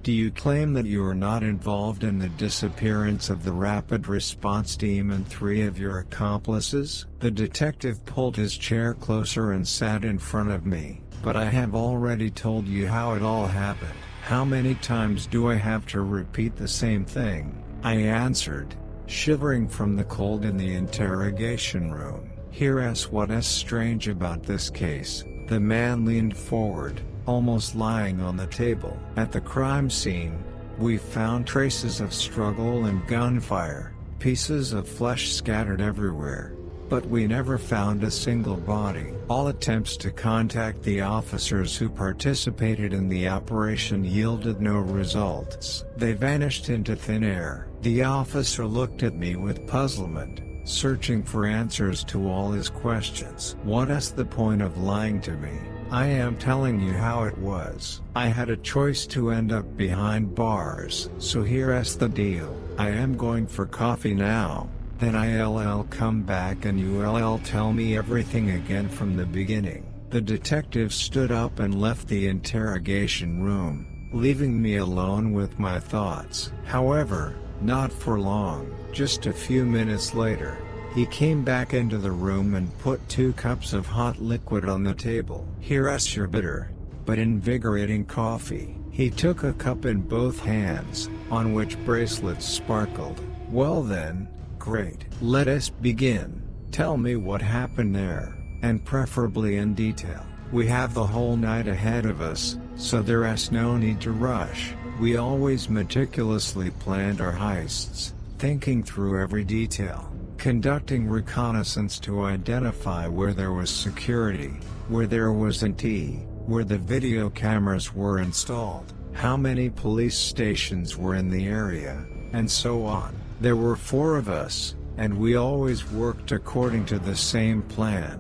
Do you claim that you are not involved in the disappearance of the rapid response team and 3 of your accomplices? The detective pulled his chair closer and sat in front of me. But I have already told you how it all happened. How many times do I have to repeat the same thing? I answered, shivering from the cold in the interrogation room. Here's what's strange about this case. The man leaned forward, almost lying on the table. At the crime scene, we found traces of struggle and gunfire, pieces of flesh scattered everywhere. But we never found a single body. All attempts to contact the officers who participated in the operation yielded no results. They vanished into thin air. The officer looked at me with puzzlement, searching for answers to all his questions. What's the point of lying to me? I am telling you how it was. I had a choice to end up behind bars. So here's the deal. I am going for coffee now. Then I'll come back and you'll tell me everything again from the beginning. The detective stood up and left the interrogation room, leaving me alone with my thoughts. However, not for long. Just a few minutes later, he came back into the room and put 2 cups of hot liquid on the table. Here's your bitter, but invigorating coffee. He took a cup in both hands, on which bracelets sparkled. Well then, great. Let us begin. Tell me what happened there, and preferably in detail. We have the whole night ahead of us, so there's no need to rush. We always meticulously planned our heists, thinking through every detail, conducting reconnaissance to identify where there was security, where there wasn't, where the video cameras were installed, how many police stations were in the area, and so on. There were 4 of us, and we always worked according to the same plan.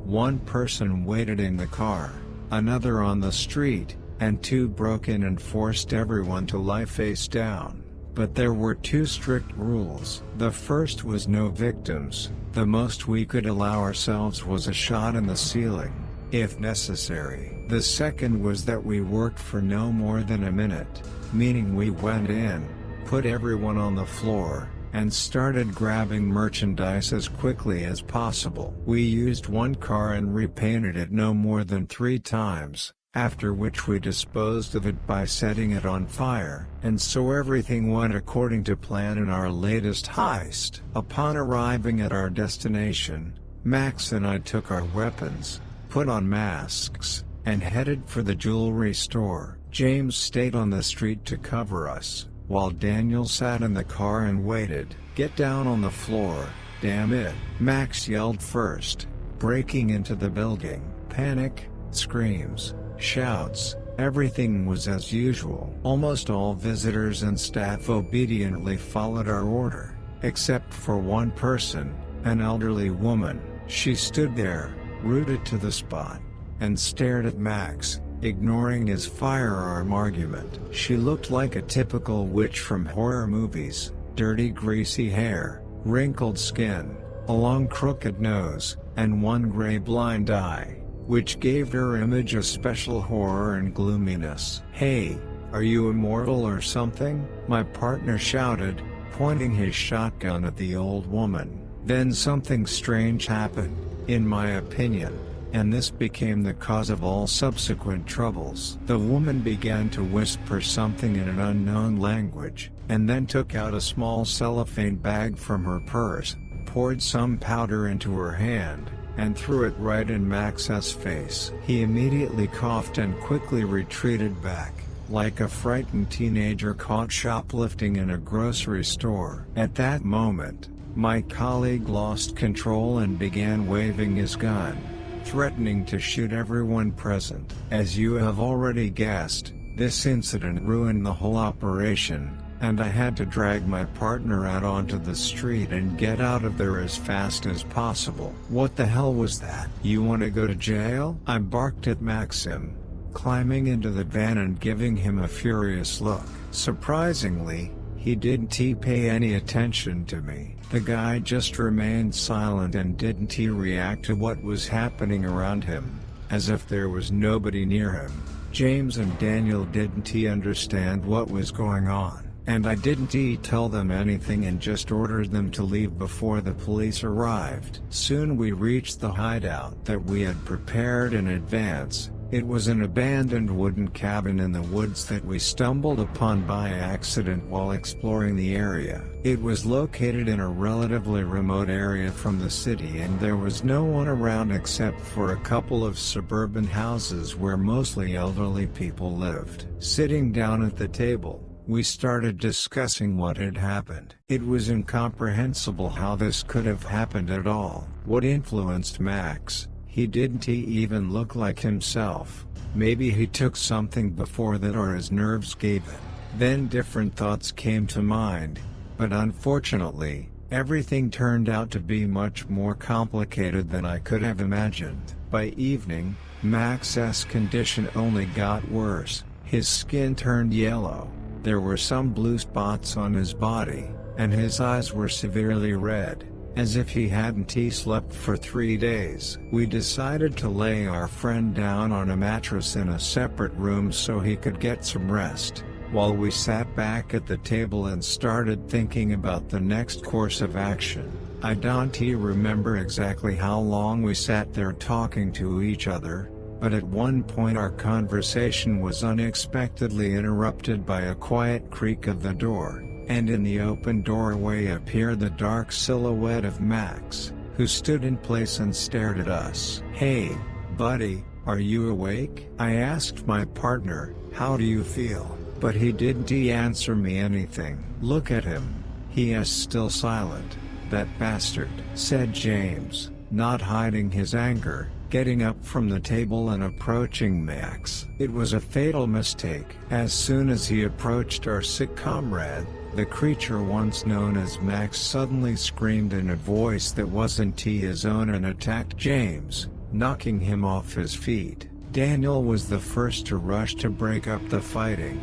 1 person waited in the car, another on the street, and 2 broke in and forced everyone to lie face down. But there were 2 strict rules. The first was no victims. The most we could allow ourselves was a shot in the ceiling, if necessary. The second was that we worked for no more than a minute, meaning we went in, put everyone on the floor, and started grabbing merchandise as quickly as possible. We used 1 car and repainted it no more than 3 times, after which we disposed of it by setting it on fire. And so everything went according to plan in our latest heist. Upon arriving at our destination, Max and I took our weapons, put on masks, and headed for the jewelry store. James stayed on the street to cover us, while Daniel sat in the car and waited. Get down on the floor, damn it, Max yelled first, breaking into the building. Panic, screams, shouts, everything was as usual. Almost all visitors and staff obediently followed our order, except for 1 person, an elderly woman. She stood there, rooted to the spot, and stared at Max, ignoring his firearm argument. She looked like a typical witch from horror movies: dirty greasy hair, wrinkled skin, a long crooked nose, and 1 gray blind eye, which gave her image a special horror and gloominess. "Hey, are you immortal or something?" my partner shouted, pointing his shotgun at the old woman. Then something strange happened, in my opinion, and this became the cause of all subsequent troubles. The woman began to whisper something in an unknown language, and then took out a small cellophane bag from her purse, poured some powder into her hand, and threw it right in Max's face. He immediately coughed and quickly retreated back, like a frightened teenager caught shoplifting in a grocery store. At that moment, my colleague lost control and began waving his gun, threatening to shoot everyone present. As you have already guessed, this incident ruined the whole operation, and I had to drag my partner out onto the street and get out of there as fast as possible. "What the hell was that? You want to go to jail?" I barked at Maxim, climbing into the van and giving him a furious look. Surprisingly, he didn't pay any attention to me. The guy just remained silent and didn't react to what was happening around him, as if there was nobody near him. James and Daniel didn't understand what was going on, and I didn't tell them anything and just ordered them to leave before the police arrived. Soon we reached the hideout that we had prepared in advance. It was an abandoned wooden cabin in the woods that we stumbled upon by accident while exploring the area. It was located in a relatively remote area from the city, and there was no one around except for a couple of suburban houses where mostly elderly people lived. Sitting down at the table, we started discussing what had happened. It was incomprehensible how this could have happened at all. What influenced Max? He didn't even look like himself. Maybe he took something before that, or his nerves gave in. Then different thoughts came to mind, but unfortunately, everything turned out to be much more complicated than I could have imagined. By evening, Max's condition only got worse. His skin turned yellow, there were some blue spots on his body, and his eyes were severely red, as if he hadn't slept for 3 days. We decided to lay our friend down on a mattress in a separate room so he could get some rest, while we sat back at the table and started thinking about the next course of action. I don't remember exactly how long we sat there talking to each other, but at one point our conversation was unexpectedly interrupted by a quiet creak of the door, and in the open doorway appeared the dark silhouette of Max, who stood in place and stared at us. "Hey, buddy, are you awake?" I asked my partner. "How do you feel?" But he didn't answer me anything. "Look at him. He is still silent. That bastard," said James, not hiding his anger, getting up from the table and approaching Max. It was a fatal mistake. As soon as he approached our sick comrade, the creature once known as Max suddenly screamed in a voice that wasn't his own and attacked James, knocking him off his feet. Daniel was the first to rush to break up the fighting,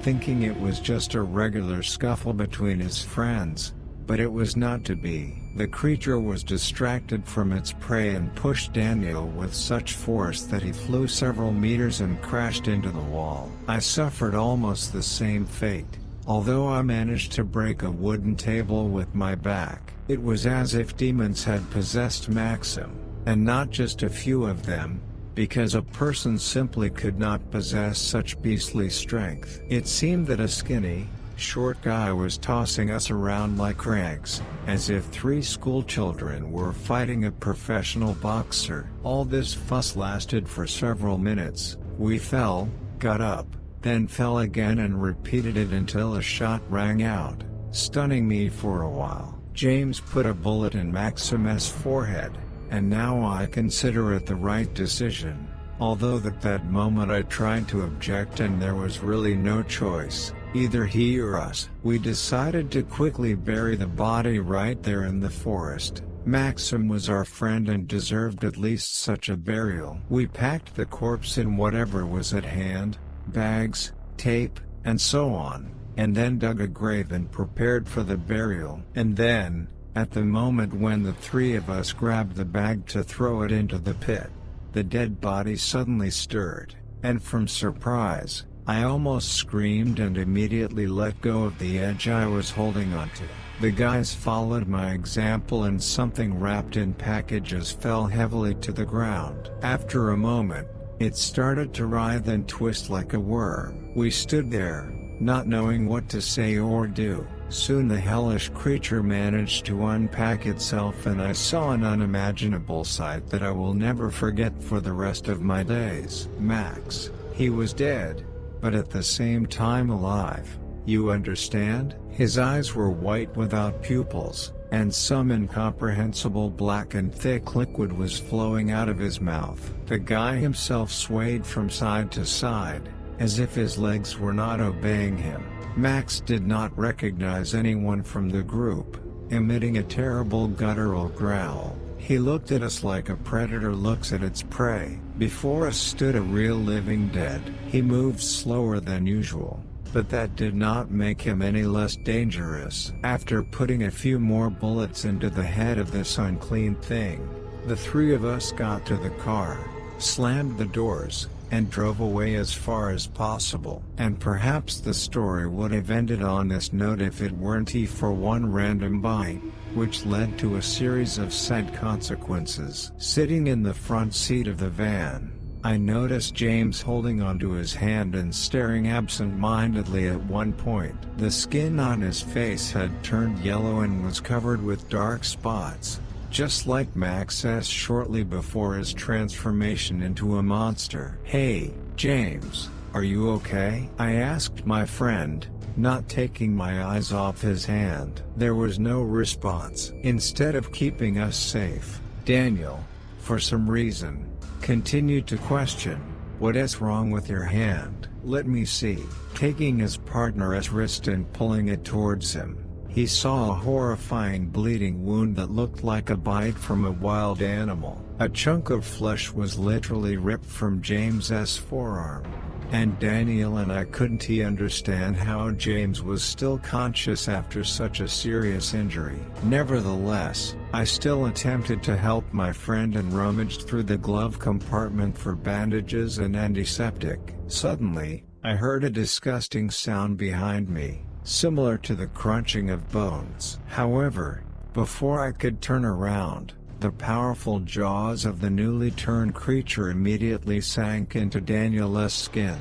thinking it was just a regular scuffle between his friends, but it was not to be. The creature was distracted from its prey and pushed Daniel with such force that he flew several meters and crashed into the wall. I suffered almost the same fate. Although I managed to break a wooden table with my back, it was as if demons had possessed Maxim, and not just a few of them, because a person simply could not possess such beastly strength. It seemed that a skinny, short guy was tossing us around like rags, as if 3 school children were fighting a professional boxer. All this fuss lasted for several minutes. We fell, got up, then fell again and repeated it until a shot rang out, stunning me for a while. James put a bullet in Maxim's forehead, and now I consider it the right decision, although at that moment I tried to object and there was really no choice, either he or us. We decided to quickly bury the body right there in the forest. Maxim was our friend and deserved at least such a burial. We packed the corpse in whatever was at hand, bags, tape, and so on, and then dug a grave and prepared for the burial. And then, at the moment when the 3 of us grabbed the bag to throw it into the pit, the dead body suddenly stirred, and from surprise, I almost screamed and immediately let go of the edge I was holding onto. The guys followed my example and something wrapped in packages fell heavily to the ground. After a moment, it started to writhe and twist like a worm. We stood there, not knowing what to say or do. Soon the hellish creature managed to unpack itself and I saw an unimaginable sight that I will never forget for the rest of my days. Max, he was dead, but at the same time alive. You understand? His eyes were white without pupils, and some incomprehensible black and thick liquid was flowing out of his mouth. The guy himself swayed from side to side, as if his legs were not obeying him. Max did not recognize anyone from the group, emitting a terrible guttural growl. He looked at us like a predator looks at its prey. Before us stood a real living dead. He moved slower than usual, but that did not make him any less dangerous. After putting a few more bullets into the head of this unclean thing, the 3 of us got to the car, slammed the doors, and drove away as far as possible. And perhaps the story would have ended on this note if it weren't for one random bite, which led to a series of sad consequences. Sitting in the front seat of the van, I noticed James holding onto his hand and staring absent-mindedly at one point. The skin on his face had turned yellow and was covered with dark spots, just like Max's shortly before his transformation into a monster. "Hey, James, are you okay?" I asked my friend, not taking my eyes off his hand. There was no response. Instead of keeping us safe, Daniel, for some reason, continued to question, "What is wrong with your hand? Let me see." Taking his partner's wrist and pulling it towards him, he saw a horrifying bleeding wound that looked like a bite from a wild animal. A chunk of flesh was literally ripped from James's forearm, and Daniel and I couldn't understand how James was still conscious after such a serious injury. Nevertheless, I still attempted to help my friend and rummaged through the glove compartment for bandages and antiseptic. Suddenly, I heard a disgusting sound behind me, similar to the crunching of bones. However, before I could turn around, the powerful jaws of the newly turned creature immediately sank into Daniel's skin.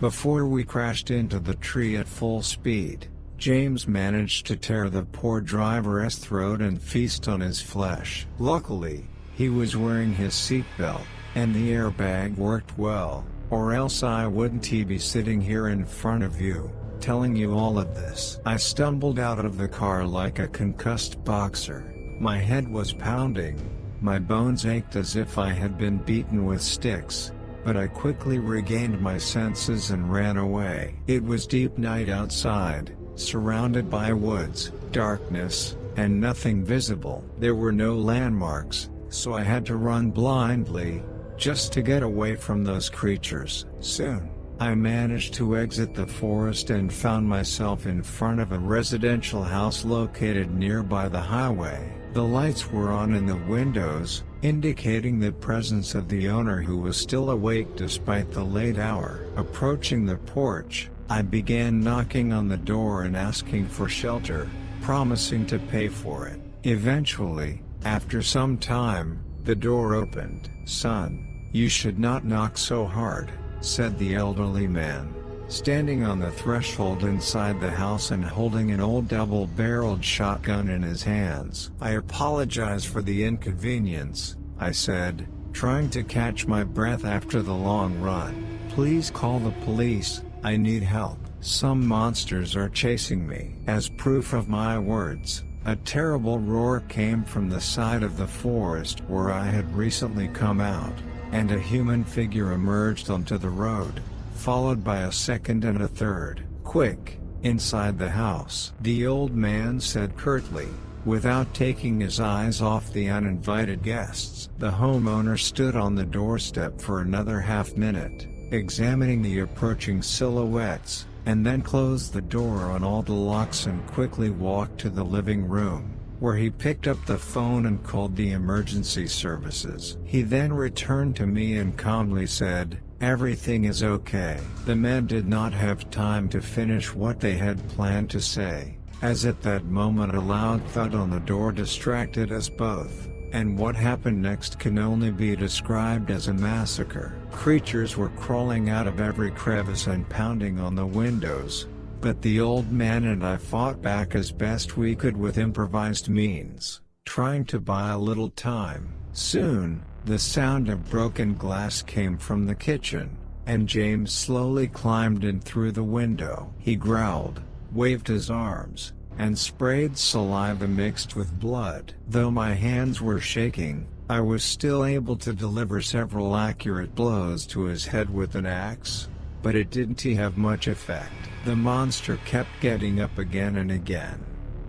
Before we crashed into the tree at full speed, James managed to tear the poor driver's throat and feast on his flesh. Luckily, he was wearing his seatbelt, and the airbag worked well, or else I wouldn't be sitting here in front of you, telling you all of this. I stumbled out of the car like a concussed boxer. My head was pounding, my bones ached as if I had been beaten with sticks, but I quickly regained my senses and ran away. It was deep night outside, surrounded by woods, darkness, and nothing visible. There were no landmarks, so I had to run blindly, just to get away from those creatures. Soon, I managed to exit the forest and found myself in front of a residential house located nearby the highway. The lights were on in the windows, indicating the presence of the owner who was still awake despite the late hour. Approaching the porch, I began knocking on the door and asking for shelter, promising to pay for it. Eventually, after some time, the door opened. "Son, you should not knock so hard," said the elderly man, standing on the threshold inside the house and holding an old double-barreled shotgun in his hands. "I apologize for the inconvenience," I said, trying to catch my breath after the long run. "Please call the police, I need help. Some monsters are chasing me." As proof of my words, a terrible roar came from the side of the forest where I had recently come out, and a human figure emerged onto the road, followed by a second and a third. "Quick, inside the house," the old man said curtly, without taking his eyes off the uninvited guests. The homeowner stood on the doorstep for another half-minute, examining the approaching silhouettes, and then closed the door on all the locks and quickly walked to the living room, where he picked up the phone and called the emergency services. He then returned to me and calmly said, "Everything is okay." The men did not have time to finish what they had planned to say, as at that moment a loud thud on the door distracted us both, and what happened next can only be described as a massacre. Creatures were crawling out of every crevice and pounding on the windows, but the old man and I fought back as best we could with improvised means, trying to buy a little time. Soon, the sound of broken glass came from the kitchen, and James slowly climbed in through the window. He growled, waved his arms, and sprayed saliva mixed with blood. Though my hands were shaking, I was still able to deliver several accurate blows to his head with an axe, but it didn't have much effect. The monster kept getting up again and again,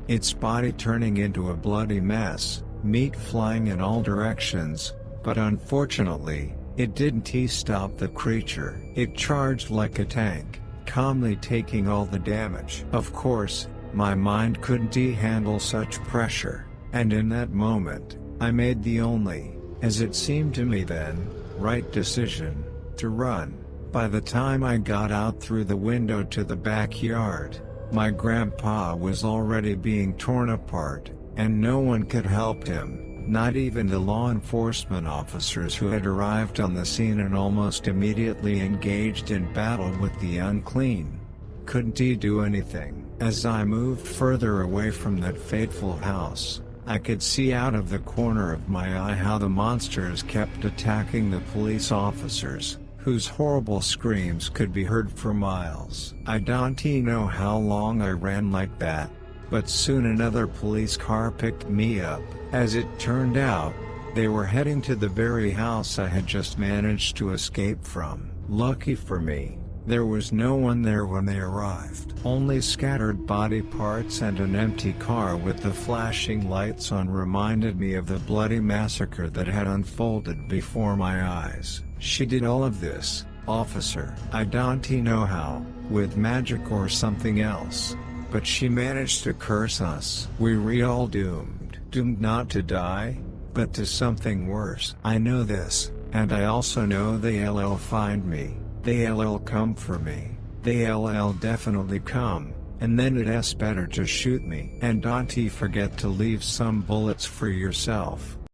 its body turning into a bloody mess, meat flying in all directions, but unfortunately, it didn't stop the creature. It charged like a tank, calmly taking all the damage. Of course, my mind couldn't handle such pressure, and in that moment, I made the only, as it seemed to me then, right decision: to run. By the time I got out through the window to the backyard, my grandpa was already being torn apart, and no one could help him, not even the law enforcement officers who had arrived on the scene and almost immediately engaged in battle with the unclean. Couldn't he do anything? As I moved further away from that fateful house, I could see out of the corner of my eye how the monsters kept attacking the police officers, whose horrible screams could be heard for miles. I don't know how long I ran like that, but soon another police car picked me up. As it turned out, they were heading to the very house I had just managed to escape from. Lucky for me, there was no one there when they arrived. Only scattered body parts and an empty car with the flashing lights on reminded me of the bloody massacre that had unfolded before my eyes. She did all of this, officer. I don't know how, with magic or something else, but she managed to curse us. We all doomed. Doomed not to die, but to something worse. I know this, and I also know they'll find me. They'll come for me. They'll definitely come, and then it's better to shoot me. And don't forget to leave some bullets for yourself.